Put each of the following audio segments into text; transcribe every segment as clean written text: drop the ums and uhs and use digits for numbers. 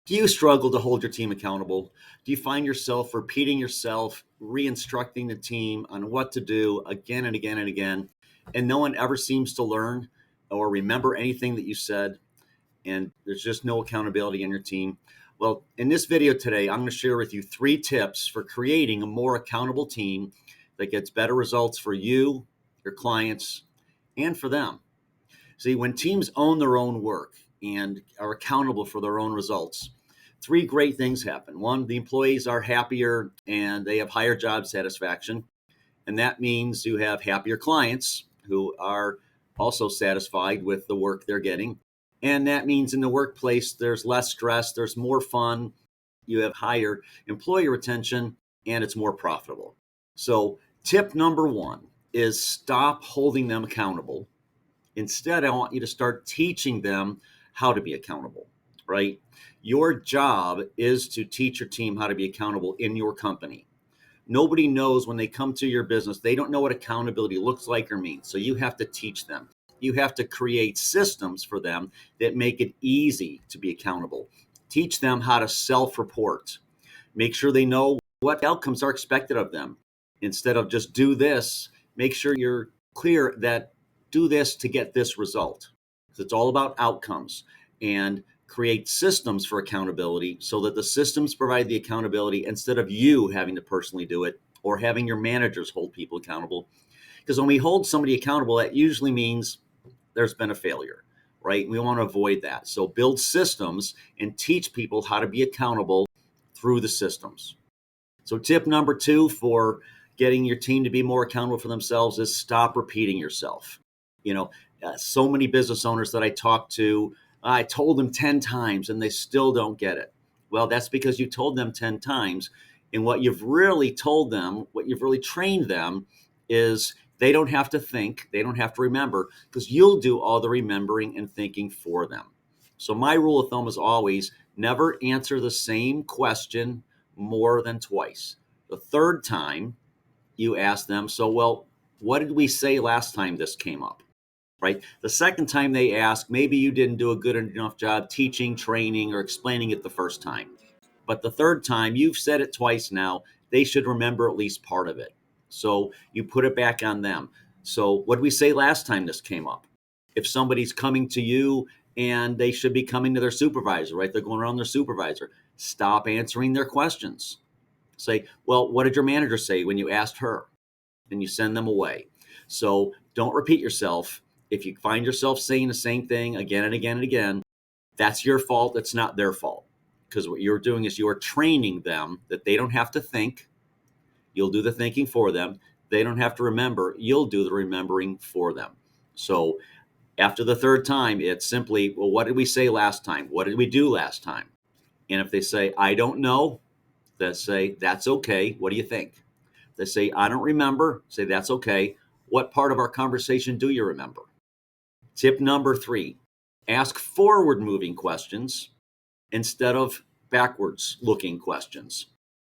Do you struggle to hold your team accountable? Do you find yourself repeating yourself, re-instructing the team on what to do again and again and again, and no one ever seems to learn or remember anything that you said, and there's just no accountability in your team? Well, in this video today, I'm going to share with you 3 tips for creating a more accountable team that gets better results for you, your clients, and for them. See, when teams own their own work and are accountable for their own results, 3 great things happen. One, the employees are happier and they have higher job satisfaction. And that means you have happier clients who are also satisfied with the work they're getting. And that means in the workplace, there's less stress, there's more fun, you have higher employee retention, and it's more profitable. So, tip number 1 is stop holding them accountable. Instead, I want you to start teaching them how to be accountable, right? Your job is to teach your team how to be accountable in your company. Nobody knows when they come to your business, they don't know what accountability looks like or means. So you have to teach them. You have to create systems for them that make it easy to be accountable. Teach them how to self-report. Make sure they know what outcomes are expected of them. Instead of just do this, make sure you're clear that do this to get this result. It's all about outcomes, and create systems for accountability so that the systems provide the accountability instead of you having to personally do it or having your managers hold people accountable. Because when we hold somebody accountable, that usually means there's been a failure, right? We want to avoid that. So build systems and teach people how to be accountable through the systems. So tip number 2 for getting your team to be more accountable for themselves is stop repeating yourself. So many business owners that I talk to, I told them 10 times and they still don't get it. Well, that's because you told them 10 times. And what you've really told them, what you've really trained them is they don't have to think, they don't have to remember, because you'll do all the remembering and thinking for them. So my rule of thumb is always never answer the same question more than twice. The third time you ask them, what did we say last time this came up? Right? The second time they ask, maybe you didn't do a good enough job teaching, training, or explaining it the first time. But the third time, you've said it twice now, they should remember at least part of it. So you put it back on them. So what did we say last time this came up? If somebody's coming to you and they should be coming to their supervisor, right? They're going around their supervisor. Stop answering their questions. Say, well, what did your manager say when you asked her? And you send them away. So don't repeat yourself. If you find yourself saying the same thing again and again and again, that's your fault. It's not their fault. Because what you're doing is you're training them that they don't have to think. You'll do the thinking for them. They don't have to remember. You'll do the remembering for them. So after the third time, it's simply, well, what did we say last time? What did we do last time? And if they say, I don't know, they say, that's okay. What do you think? They say, I don't remember. Say, that's okay. What part of our conversation do you remember? Tip number 3, ask forward moving questions instead of backwards looking questions.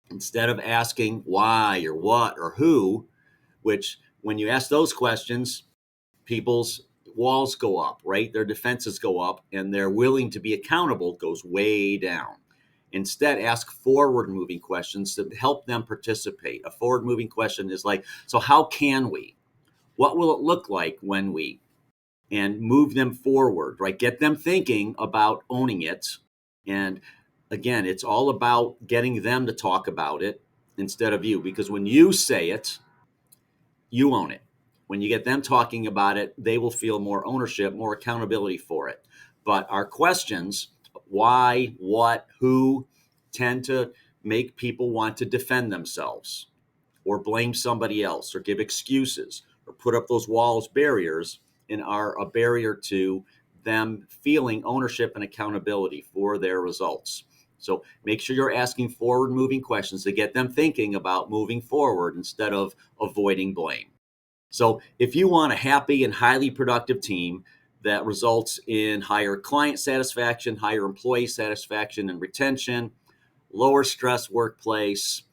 Instead of asking why or what or who, which when you ask those questions, people's walls go up, right? Their defenses go up and their willing to be accountable goes way down. Instead, ask forward moving questions to help them participate. A forward moving question is like, so how can we? What will it look like when we? And move them forward, right? Get them thinking about owning it. And again, it's all about getting them to talk about it instead of you, because when you say it, you own it. When you get them talking about it, they will feel more ownership, more accountability for it. But our questions, why, what, who, tend to make people want to defend themselves or blame somebody else or give excuses or put up those walls, barriers, and are a barrier to them feeling ownership and accountability for their results. So make sure you're asking forward moving questions to get them thinking about moving forward instead of avoiding blame. So if you want a happy and highly productive team that results in higher client satisfaction, higher employee satisfaction and retention, lower stress workplace,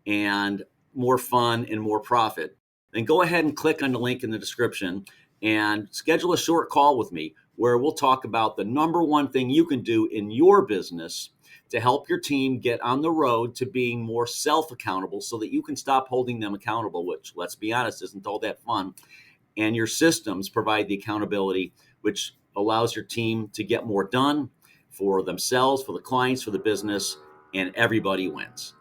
and more fun and more profit, then go ahead and click on the link in the description and schedule a short call with me where we'll talk about the number one thing you can do in your business to help your team get on the road to being more self-accountable so that you can stop holding them accountable, which, let's be honest, isn't all that fun. And your systems provide the accountability, which allows your team to get more done for themselves, for the clients, for the business, and everybody wins.